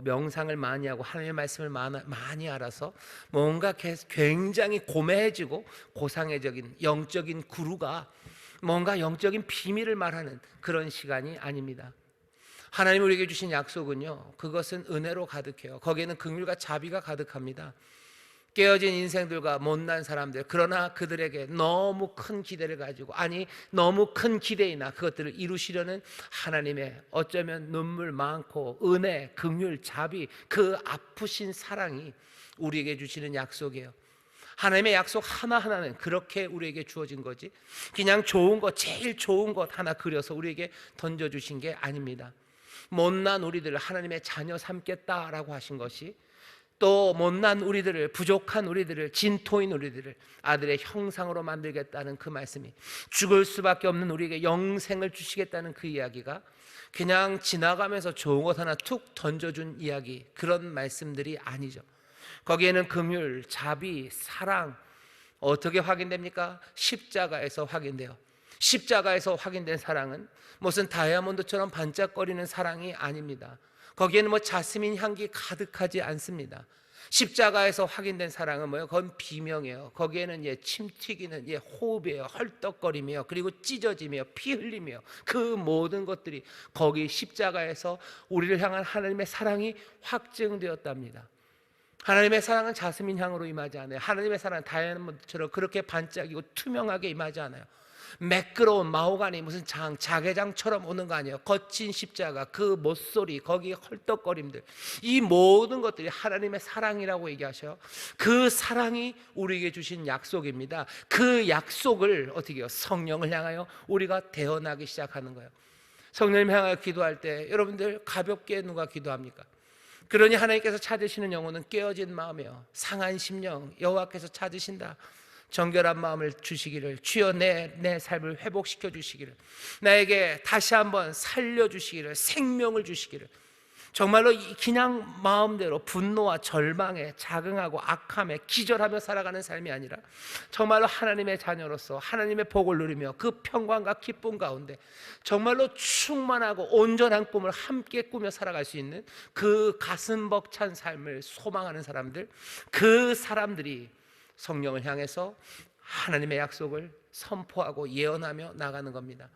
명상을 많이 하고 하나님의 말씀을 많이 알아서 뭔가 굉장히 고매해지고 고상해적인 영적인 구루가 뭔가 영적인 비밀을 말하는 그런 시간이 아닙니다. 하나님 우리에게 주신 약속은요, 그것은 은혜로 가득해요. 거기에는 긍휼과 자비가 가득합니다. 깨어진 인생들과 못난 사람들, 그러나 그들에게 너무 큰 기대를 가지고, 아니 너무 큰 기대이나 그것들을 이루시려는 하나님의 어쩌면 눈물 많고 은혜, 긍휼, 자비, 그 아프신 사랑이 우리에게 주시는 약속이에요. 하나님의 약속 하나하나는 그렇게 우리에게 주어진 거지, 그냥 좋은 것, 제일 좋은 것 하나 그려서 우리에게 던져주신 게 아닙니다. 못난 우리들을 하나님의 자녀 삼겠다라고 하신 것이, 또 못난 우리들을, 부족한 우리들을, 진토인 우리들을 아들의 형상으로 만들겠다는 그 말씀이, 죽을 수밖에 없는 우리에게 영생을 주시겠다는 그 이야기가 그냥 지나가면서 좋은 것 하나 툭 던져준 이야기, 그런 말씀들이 아니죠. 거기에는 긍휼, 자비, 사랑, 어떻게 확인됩니까? 십자가에서 확인돼요. 십자가에서 확인된 사랑은 무슨 다이아몬드처럼 반짝거리는 사랑이 아닙니다. 거기에는 자스민 향기 가득하지 않습니다. 십자가에서 확인된 사랑은 뭐예요? 그건 비명이에요. 거기에는 침 튀기는 호흡이에요. 헐떡거리며, 그리고 찢어지며, 피 흘리며, 그 모든 것들이 거기 십자가에서 우리를 향한 하나님의 사랑이 확증되었답니다. 하나님의 사랑은 자스민 향으로 임하지 않아요. 하나님의 사랑은 다이아몬드처럼 그렇게 반짝이고 투명하게 임하지 않아요. 매끄러운 마호가니 무슨 자개장처럼 오는 거 아니에요. 거친 십자가, 그 못소리, 거기 헐떡거림들, 이 모든 것들이 하나님의 사랑이라고 얘기하셔요. 그 사랑이 우리에게 주신 약속입니다. 그 약속을 어떻게 해요? 성령을 향하여 우리가 대언하기 시작하는 거예요. 성령을 향하여 기도할 때 여러분들 가볍게 누가 기도합니까? 그러니 하나님께서 찾으시는 영혼은 깨어진 마음이요, 상한 심령 여호와께서 찾으신다. 정결한 마음을 주시기를, 주여 내 삶을 회복시켜 주시기를, 나에게 다시 한번 살려주시기를, 생명을 주시기를, 정말로 그냥 마음대로 분노와 절망에 자긍하고 악함에 기절하며 살아가는 삶이 아니라 정말로 하나님의 자녀로서 하나님의 복을 누리며 그 평강과 기쁨 가운데 정말로 충만하고 온전한 꿈을 함께 꾸며 살아갈 수 있는 그 가슴 벅찬 삶을 소망하는 사람들, 그 사람들이 성령을 향해서 하나님의 약속을 선포하고 예언하며 나가는 겁니다.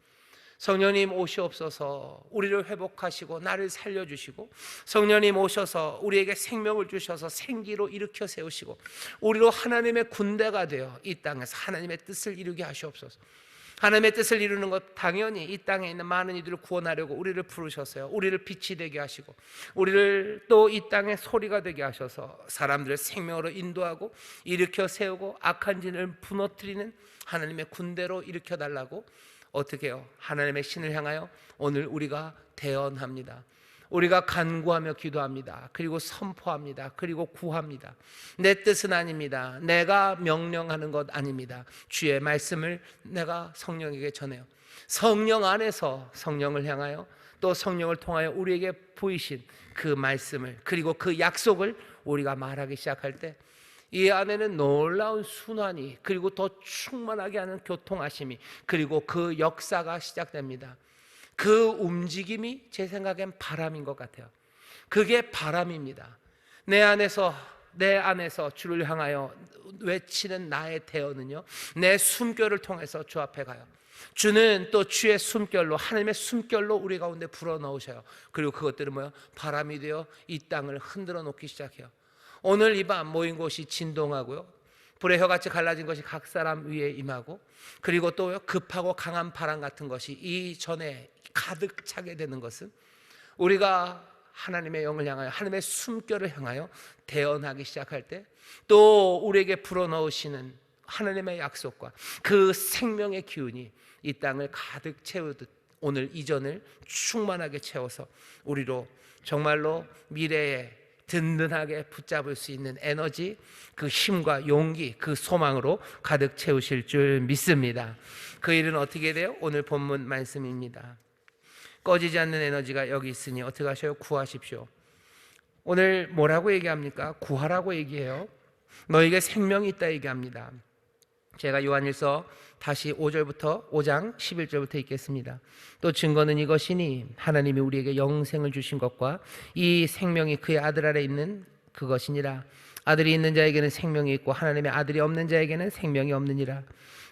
성령님 오시옵소서, 우리를 회복하시고 나를 살려주시고, 성령님 오셔서 우리에게 생명을 주셔서 생기로 일으켜 세우시고 우리로 하나님의 군대가 되어 이 땅에서 하나님의 뜻을 이루게 하시옵소서. 하나님의 뜻을 이루는 것, 당연히 이 땅에 있는 많은 이들을 구원하려고 우리를 부르셨어요. 우리를 빛이 되게 하시고 우리를 또 이 땅의 소리가 되게 하셔서 사람들을 생명으로 인도하고 일으켜 세우고 악한 진을 부너뜨리는 하나님의 군대로 일으켜 달라고 어떻게 해요? 하나님의 신을 향하여 오늘 우리가 대언합니다. 우리가 간구하며 기도합니다. 그리고 선포합니다. 그리고 구합니다. 내 뜻은 아닙니다. 내가 명령하는 것 아닙니다. 주의 말씀을 내가 성령에게 전해요. 성령 안에서 성령을 향하여 또 성령을 통하여 우리에게 보이신 그 말씀을, 그리고 그 약속을 우리가 말하기 시작할 때 이 안에는 놀라운 순환이, 그리고 더 충만하게 하는 교통하심이, 그리고 그 역사가 시작됩니다. 그 움직임이 제 생각엔 바람인 것 같아요. 그게 바람입니다. 내 안에서 주를 향하여 외치는 나의 대언은요, 내 숨결을 통해서 주 앞에 가요. 주는 또 주의 숨결로, 하나님의 숨결로 우리 가운데 불어넣으셔요. 그리고 그것들은 뭐예요? 바람이 되어 이 땅을 흔들어 놓기 시작해요. 오늘 이 밤 모인 곳이 진동하고요, 불의 혀같이 갈라진 것이 각 사람 위에 임하고, 그리고 또 급하고 강한 바람 같은 것이 이전에 가득 차게 되는 것은 우리가 하나님의 영을 향하여, 하나님의 숨결을 향하여 대언하기 시작할 때, 또 우리에게 불어넣으시는 하나님의 약속과 그 생명의 기운이 이 땅을 가득 채우듯 오늘 이전을 충만하게 채워서 우리로 정말로 미래에 든든하게 붙잡을 수 있는 에너지, 그 힘과 용기, 그 소망으로 가득 채우실 줄 믿습니다. 그 일은 어떻게 돼요? 오늘 본문 말씀입니다. 꺼지지 않는 에너지가 여기 있으니 어떻게 하셔요? 구하십시오. 오늘 뭐라고 얘기합니까? 구하라고 얘기해요. 너에게 생명이 있다 얘기합니다. 제가 요한일서 다시 5장 11절부터 읽겠습니다. 또 증거는 이것이니 하나님이 우리에게 영생을 주신 것과 이 생명이 그의 아들 안에 있는 그것이니라. 아들이 있는 자에게는 생명이 있고 하나님의 아들이 없는 자에게는 생명이 없느니라.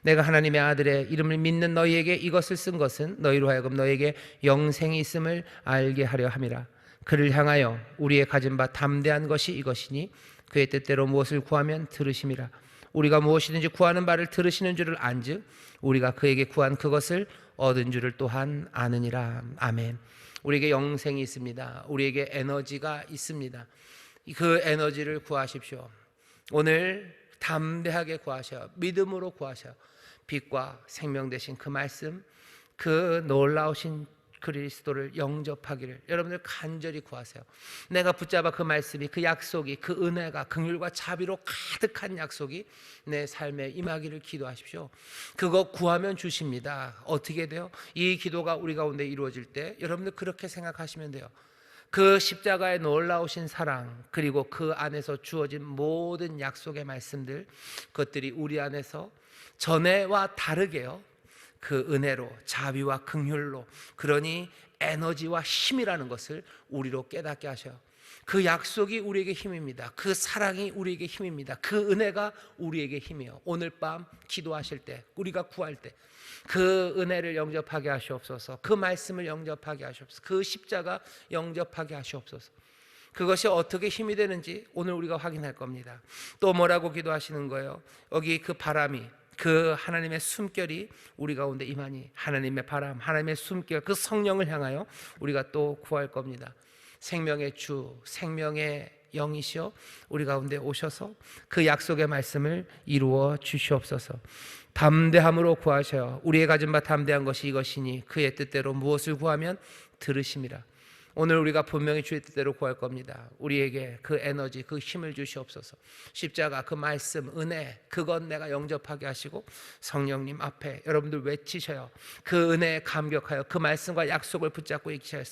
내가 하나님의 아들의 이름을 믿는 너희에게 이것을 쓴 것은 너희로 하여금 너희에게 영생이 있음을 알게 하려 함이라. 그를 향하여 우리의 가진 바 담대한 것이 이것이니 그의 뜻대로 무엇을 구하면 들으심이라. 우리가 무엇이든지 구하는 바를 들으시는 줄을 안즉 우리가 그에게 구한 그것을 얻은 줄을 또한 아느니라. 아멘. 우리에게 영생이 있습니다. 우리에게 에너지가 있습니다. 그 에너지를 구하십시오. 오늘 담대하게 구하셔요. 믿음으로 구하셔요. 빛과 생명 되신 그 말씀, 그 놀라우신 그리스도를 영접하기를 여러분들 간절히 구하세요. 내가 붙잡아 그 말씀이, 그 약속이, 그 은혜가 긍휼과 자비로 가득한 약속이 내 삶에 임하기를 기도하십시오. 그거 구하면 주십니다. 어떻게 돼요? 이 기도가 우리 가운데 이루어질 때 여러분들 그렇게 생각하시면 돼요. 그 십자가의 놀라우신 사랑, 그리고 그 안에서 주어진 모든 약속의 말씀들, 그것들이 우리 안에서 전에와 다르게요, 그 은혜로, 자비와 긍휼로, 그러니 에너지와 힘이라는 것을 우리로 깨닫게 하셔요. 그 약속이 우리에게 힘입니다. 그 사랑이 우리에게 힘입니다. 그 은혜가 우리에게 힘이에요. 오늘 밤 기도하실 때, 우리가 구할 때 그 은혜를 영접하게 하시옵소서. 그 말씀을 영접하게 하시옵소서. 그 십자가 영접하게 하시옵소서. 그것이 어떻게 힘이 되는지 오늘 우리가 확인할 겁니다. 또 뭐라고 기도하시는 거예요? 여기 그 바람이, 그 하나님의 숨결이 우리 가운데 임하니, 하나님의 바람, 하나님의 숨결, 그 성령을 향하여 우리가 또 구할 겁니다. 생명의 주, 생명의 영이시여 우리 가운데 오셔서 그 약속의 말씀을 이루어 주시옵소서. 담대함으로 구하셔요. 우리의 가진 바 담대한 것이 이것이니 그의 뜻대로 무엇을 구하면 들으심이라. 오늘 우리가 분명히 주의 뜻대로 구할 겁니다. 우리에게 그 에너지, 그 힘을 주시옵소서. 십자가, 그 말씀, 은혜, 그건 내가 영접하게 하시고 성령님 앞에 여러분들 외치셔요. 그 은혜에 감격하여 그 말씀과 약속을 붙잡고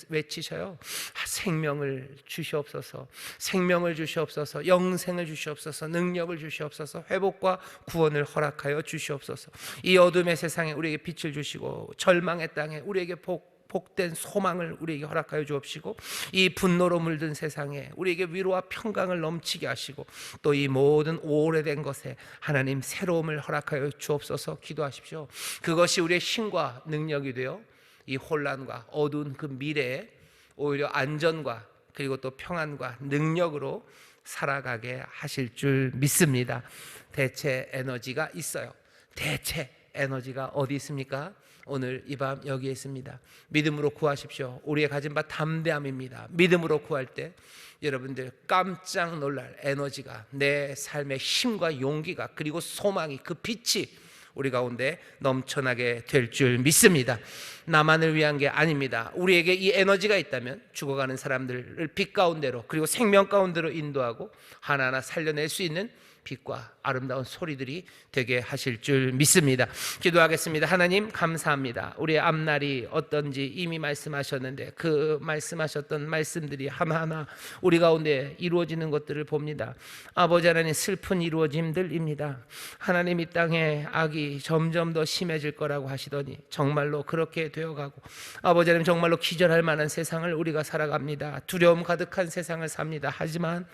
외치셔요. 생명을 주시옵소서. 생명을 주시옵소서. 영생을 주시옵소서. 능력을 주시옵소서. 회복과 구원을 허락하여 주시옵소서. 이 어둠의 세상에 우리에게 빛을 주시고 절망의 땅에 우리에게 복된 소망을 우리에게 허락하여 주옵시고, 이 분노로 물든 세상에 우리에게 위로와 평강을 넘치게 하시고, 또 이 모든 오래된 것에 하나님 새로움을 허락하여 주옵소서. 기도하십시오. 그것이 우리의 힘과 능력이 되어 이 혼란과 어두운 그 미래에 오히려 안전과 그리고 또 평안과 능력으로 살아가게 하실 줄 믿습니다. 대체 에너지가 있어요. 대체 에너지가 어디 있습니까? 오늘 이 밤 여기에 있습니다. 믿음으로 구하십시오. 우리의 가진 바 담대함입니다. 믿음으로 구할 때 여러분들 깜짝 놀랄 에너지가, 내 삶의 힘과 용기가, 그리고 소망이, 그 빛이 우리 가운데 넘쳐나게 될 줄 믿습니다. 나만을 위한 게 아닙니다. 우리에게 이 에너지가 있다면 죽어가는 사람들을 빛 가운데로, 그리고 생명 가운데로 인도하고 하나하나 살려낼 수 있는 빛과 아름다운 소리들이 되게 하실 줄 믿습니다. 기도하겠습니다. 하나님 감사합니다. 우리의 앞날이 어떤지 이미 말씀하셨는데 그 말씀하셨던 말씀들이 하나하나 우리 가운데 이루어지는 것들을 봅니다. 아버지 하나님, 슬픈 이루어짐들입니다. 하나님, 이 땅에 악이 점점 더 심해질 거라고 하시더니 정말로 그렇게 되어가고, 아버지 하나님, 정말로 기절할 만한 세상을 우리가 살아갑니다. 두려움 가득한 세상을 삽니다. 하지만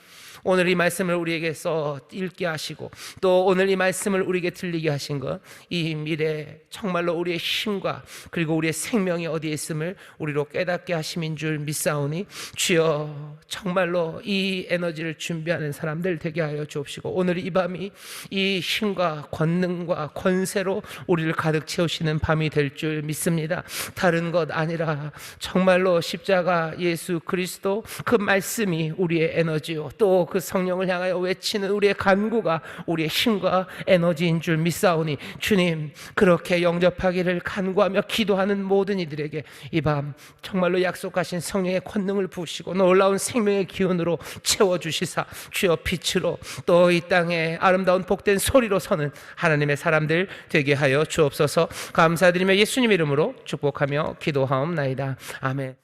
오늘 이 말씀을 우리에게 써 읽게 하시고 또 오늘 이 말씀을 우리에게 들리게 하신 것, 이 미래 정말로 우리의 힘과 그리고 우리의 생명이 어디에 있음을 우리로 깨닫게 하심인 줄 믿사오니 주여, 정말로 이 에너지를 준비하는 사람들 되게 하여 주옵시고 오늘 이 밤이 이 힘과 권능과 권세로 우리를 가득 채우시는 밤이 될 줄 믿습니다. 다른 것 아니라 정말로 십자가 예수 그리스도 그 말씀이 우리의 에너지요, 또 그 성령을 향하여 외치는 우리의 간구가 우리의 힘과 에너지인 줄 믿사오니 주님, 그렇게 영접하기를 간구하며 기도하는 모든 이들에게 이 밤 정말로 약속하신 성령의 권능을 부으시고 놀라운 생명의 기운으로 채워주시사 주여, 빛으로 또 이 땅에 아름다운 복된 소리로 서는 하나님의 사람들 되게 하여 주옵소서. 감사드리며 예수님 이름으로 축복하며 기도하옵나이다. 아멘.